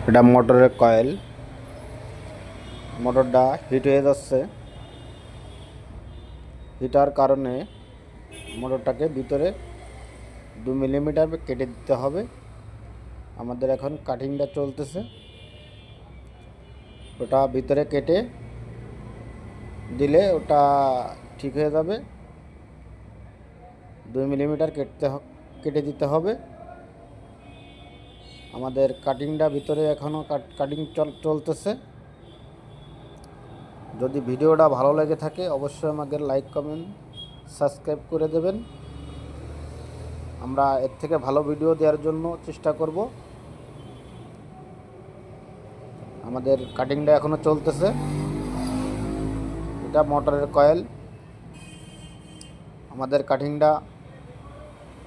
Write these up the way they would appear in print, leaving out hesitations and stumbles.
এটা মোটরের কয়েল। মোটরটা হিট হয়ে যাচ্ছে, হিটার কারণে মোটরটাকে ভিতরে 2 মিলিমিটার কেটে দিতে হবে। আমাদের এখন কাটিংটা চলতেছে, ওটা ভিতরে কেটে দিলে ওটা ঠিক হয়ে যাবে। 2 মিলিমিটার কেটে দিতে হবে। আমাদের কাটিংটা ভিতরে এখনও কাটিং চলতেছে। যদি ভিডিওটা ভালো লেগে থাকে অবশ্যই আমাকে লাইক কমেন্ট সাবস্ক্রাইব করে দেবেন। আমরা এর থেকে ভালো ভিডিও দেওয়ার জন্য চেষ্টা করব। আমাদের কাটিংটা এখনও চলতেছে। এটা মোটরের কয়েল। আমাদের কাটিংটা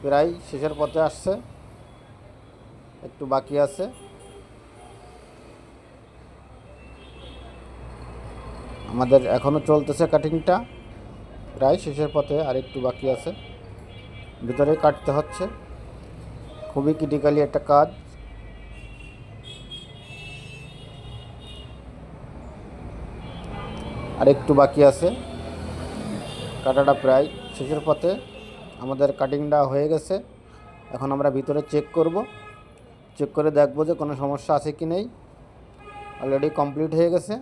প্রায় শেষের পথে আসছে, একটু বাকি আছে। আমাদের এখনও চলতেছে কাটিংটা, প্রায় শেষের পথে, আর একটু বাকি আছে। ভিতরে কাটতে হচ্ছে, খুবই ক্রিটিক্যালি একটা কাজ। আর একটু বাকি আছে, কাটাটা প্রায় শেষের পথে। আমাদের কাটিংটা হয়ে গেছে। এখন আমরা ভিতরে চেক করব, চেক করে দেখব যে কোনো সমস্যা আছে কি নেই। অলরেডি কমপ্লিট হয়ে গেছে।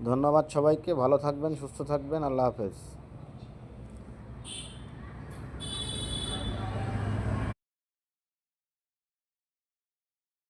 ধন্যবাদ সবাইকে, ভালো থাকবেন, সুস্থ থাকবেন, আল্লাহ হাফেজ।